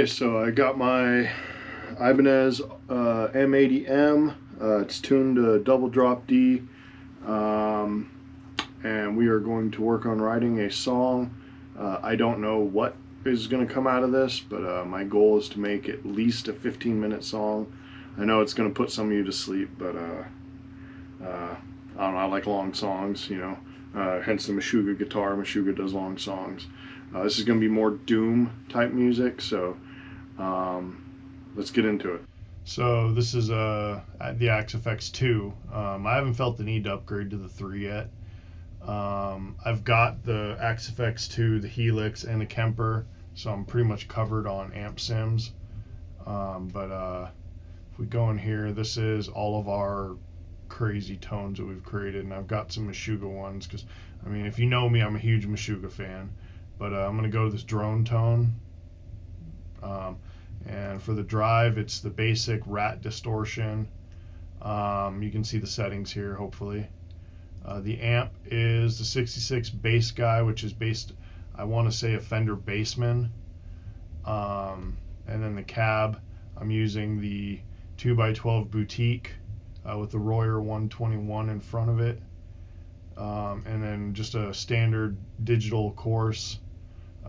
Okay, so I got my Ibanez M80M. It's tuned to double drop D, um, and we are going to work on writing a song. I don't know what is going to come out of this, but my goal is to make at least a 15-minute song. I know it's going to put some of you to sleep, but I don't know, I like long songs, hence the Machinica guitar. Machinica does long songs. This is going to be more doom type music, so let's get into it. So this is the Axe FX 2. I haven't felt the need to upgrade to the 3 yet. I've got the Axe FX 2, the Helix, and the Kemper, so I'm pretty much covered on amp sims. But if we go in here, this is all of our crazy tones that we've created, and I've got some Machinica ones because, I mean, if you know me, I'm a huge Machinica fan. But I'm going to go to this drone tone. And for the drive, it's the basic rat distortion. You can see the settings here, hopefully. The amp is the 66 bass guy, which is based, I want to say, a Fender Bassman. And then the cab, I'm using the 2x12 Boutique with the Royer 121 in front of it. And then just a standard digital course.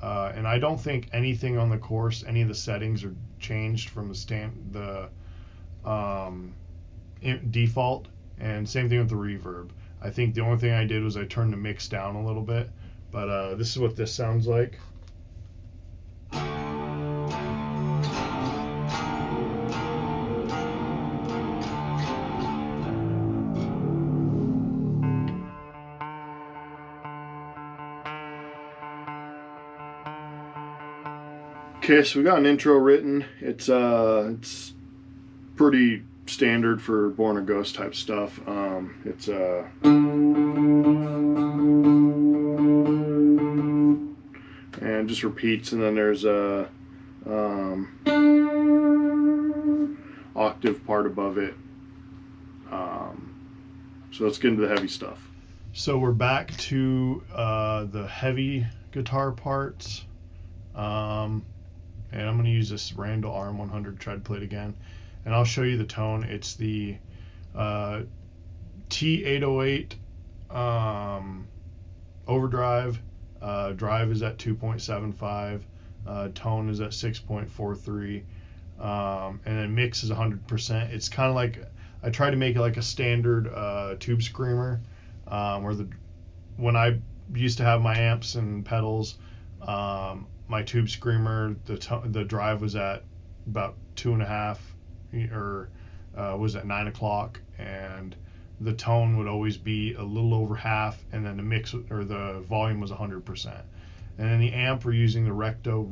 And I don't think anything on the course, any of the settings are changed from the default. And same thing with the reverb. I think the only thing I did was I turned the mix down a little bit. But this is what this sounds like. Okay, so we got an intro written. It's pretty standard for Born a Ghost type stuff. It's and just repeats, and then there's a octave part above it. So let's get into the heavy stuff. So we're back to the heavy guitar parts. And I'm going to use this Randall RM100 tread plate again, and I'll show you the tone. It's the T808 overdrive. Drive is at 2.75. Tone is at 6.43. And then mix is 100%. It's kind of like, I try to make it like a standard tube screamer, when I used to have my amps and pedals, my tube screamer, the drive was at about 2.5, or was at 9 o'clock, and the tone would always be a little over half, and then the mix or the volume was 100%. And then the amp, we're using the Recto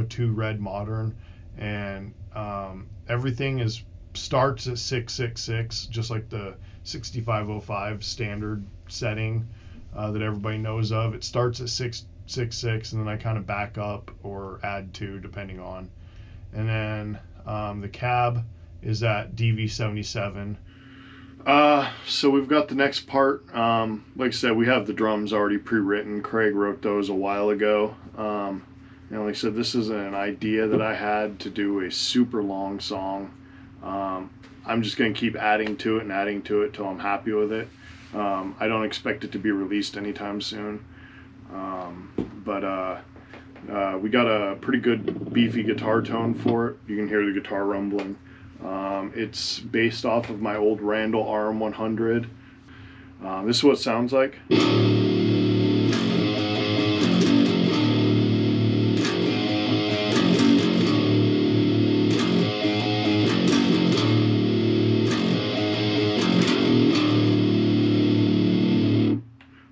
2 Red Modern, and everything starts at 666, just like the 6505 standard setting that everybody knows of. It starts at 666, and then I kind of back up or add 2 depending on. And then the cab is at DV77. So we've got the next part. Like I said, we have the drums already pre-written. Craig wrote those a while ago. And like I said, this is an idea that I had to do a super long song. I'm just going to keep adding to it till I'm happy with it. I don't expect it to be released anytime soon. But we got a pretty good beefy guitar tone for it. You can hear the guitar rumbling. It's based off of my old Randall RM100. This is what it sounds like.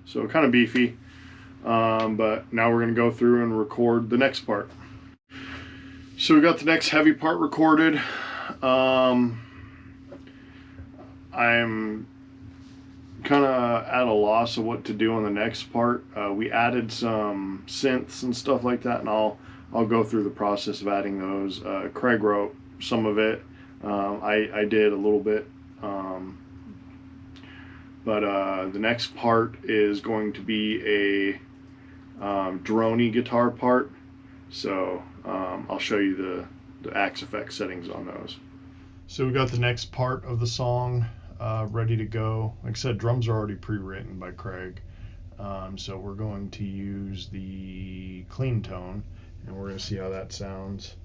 So kind of beefy. But now we're going to go through and record the next part. So we got the next heavy part recorded. I'm kind of at a loss of what to do on the next part. We added some synths and stuff like that, and I'll go through the process of adding those. Craig wrote some of it. I did a little bit. But the next part is going to be a droney guitar part. So I'll show you the Axe Effect settings on those. So we got the next part of the song ready to go. Like I said, drums are already pre-written by Craig. So we're going to use the clean tone, and we're going to see how that sounds.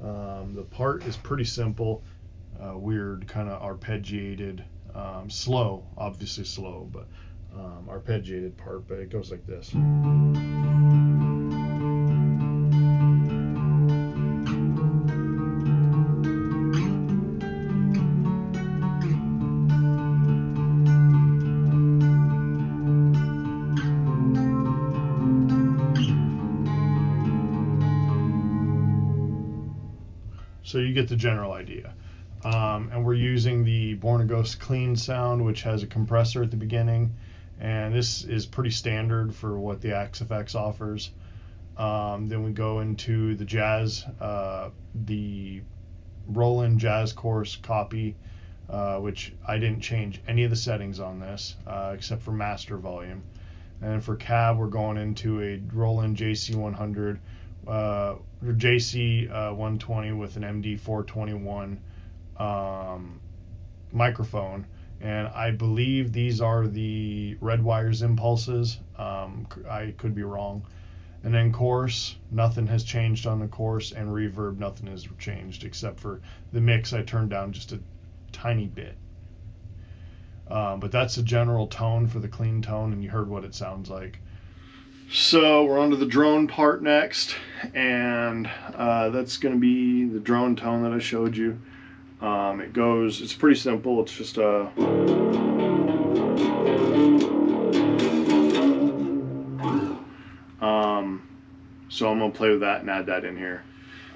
The part is pretty simple, weird, kind of arpeggiated, slow, obviously slow, but arpeggiated part, but it goes like this. So you get the general idea. And we're using the Born a Ghost clean sound, which has a compressor at the beginning. And this is pretty standard for what the Axe Effects offers. Then we go into the jazz, the Roland Jazz Course copy, which I didn't change any of the settings on this, except for master volume. And for cab, we're going into a Roland JC100, JC120 with an MD421 microphone, and I believe these are the Red Wires impulses. I could be wrong. And then chorus, nothing has changed on the chorus, and reverb, nothing has changed except for the mix I turned down just a tiny bit. But that's the general tone for the clean tone, and you heard what it sounds like. So we're on to the drone part next, and that's going to be the drone tone that I showed you. It's pretty simple. It's just a... so I'm going to play with that and add that in here.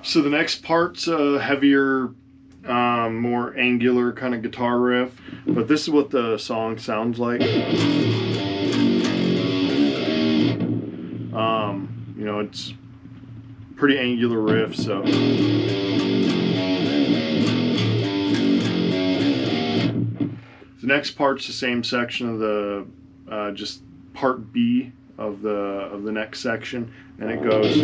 So the next part's a heavier, more angular kind of guitar riff, but this is what the song sounds like. You know, it's pretty angular riff, so. The next part's the same section of the, just part B of the next section, and it goes.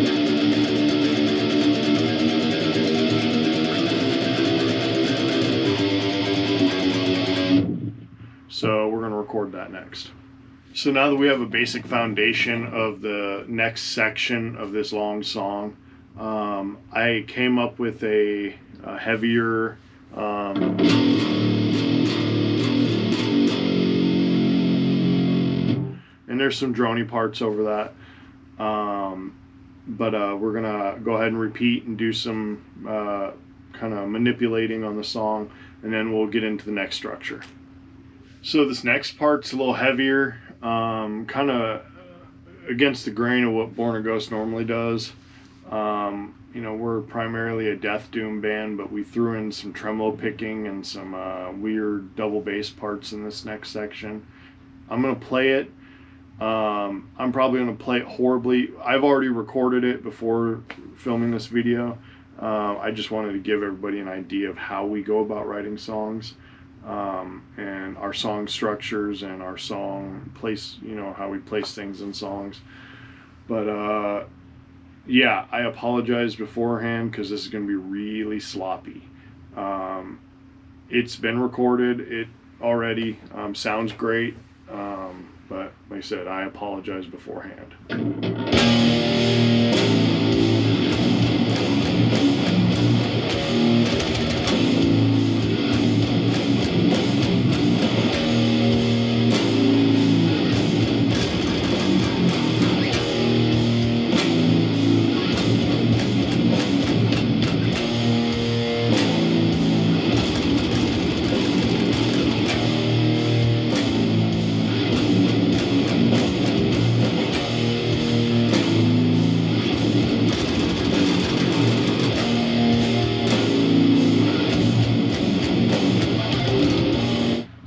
So we're going to record that next. So now that we have a basic foundation of the next section of this long song, I came up with a heavier, and there's some droney parts over that, but we're gonna go ahead and repeat and do some kind of manipulating on the song, and then we'll get into the next structure. So this next part's a little heavier, kind of against the grain of what Born a Ghost normally does. You know, we're primarily a death doom band, but we threw in some tremolo picking and some weird double bass parts in this next section. I'm going to play it. I'm probably going to play it horribly. I've already recorded it before filming this video. I just wanted to give everybody an idea of how we go about writing songs, and our song structures and our song place, you know, how we place things in songs. But yeah, I apologize beforehand because this is going to be really sloppy. It's been recorded, it already sounds great, but like I said, I apologize beforehand.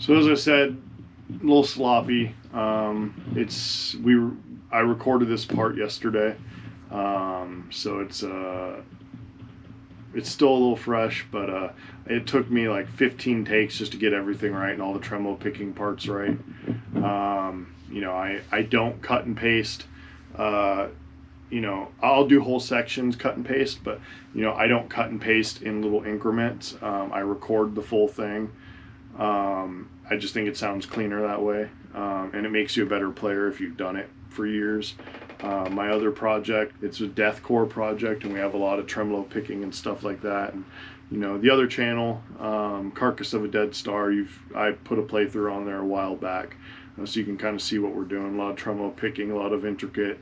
So as I said, a little sloppy. I recorded this part yesterday, so it's still a little fresh, but it took me like 15 takes just to get everything right and all the tremolo picking parts right. You know, I don't cut and paste. You I'll do whole sections, cut and paste, but I don't cut and paste in little increments. I record the full thing. I just think it sounds cleaner that way, and it makes you a better player if you've done it for years. My other project, it's a deathcore project, and we have a lot of tremolo picking and stuff like that. And the other channel, Carcass of a Dead Star, I put a playthrough on there a while back, so you can kind of see what we're doing. A lot of tremolo picking, a lot of intricate.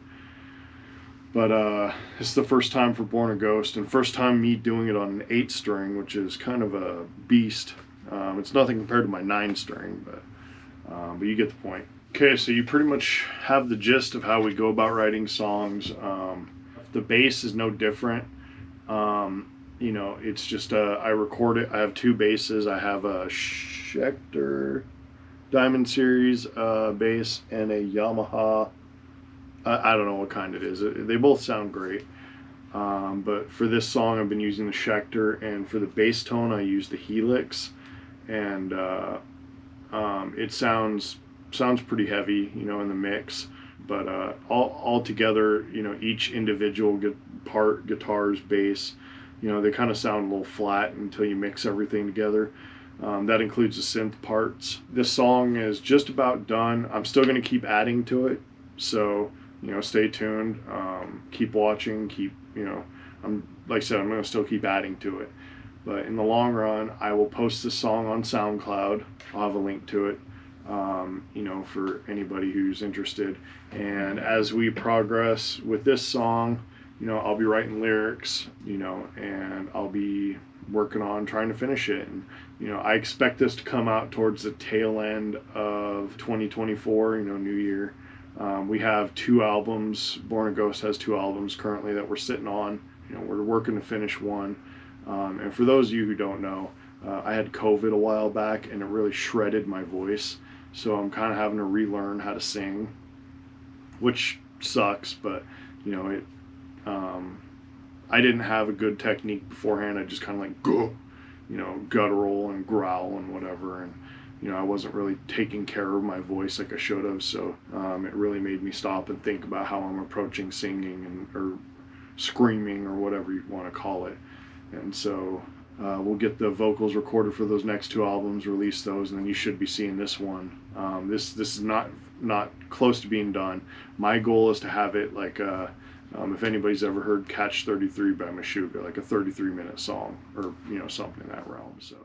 But it's the first time for Born a Ghost, and first time me doing it on an 8-string, which is kind of a beast. It's nothing compared to my 9-string, but you get the point. Okay, so you pretty much have the gist of how we go about writing songs. The bass is no different. It's just I record it. I have 2 basses. I have a Schecter Diamond Series bass and a Yamaha. I don't know what kind it is. They both sound great. But for this song, I've been using the Schecter, and for the bass tone, I use the Helix, and it sounds pretty heavy, in the mix. But all together, each individual guitars, bass, they kind of sound a little flat until you mix everything together. That includes the synth parts. This song is just about done. I'm still going to keep adding to it, so stay tuned. Keep watching. Like I said, I'm going to still keep adding to it. But in the long run, I will post this song on SoundCloud. I'll have a link to it, for anybody who's interested. And as we progress with this song, I'll be writing lyrics, and I'll be working on trying to finish it. And, I expect this to come out towards the tail end of 2024, New Year. We have 2 albums. Born a Ghost has 2 albums currently that we're sitting on. We're working to finish one. And for those of you who don't know, I had COVID a while back, and it really shredded my voice. So I'm kind of having to relearn how to sing, which sucks, but I didn't have a good technique beforehand. I just kind of like go, guttural and growl and whatever, and I wasn't really taking care of my voice like I should have. So it really made me stop and think about how I'm approaching singing or screaming or whatever you want to call it. And so we'll get the vocals recorded for those next 2 albums, release those, and then you should be seeing this one. This is not close to being done. My goal is to have it like if anybody's ever heard Catch 33 by Machinica, like a 33-minute song, or something in that realm. So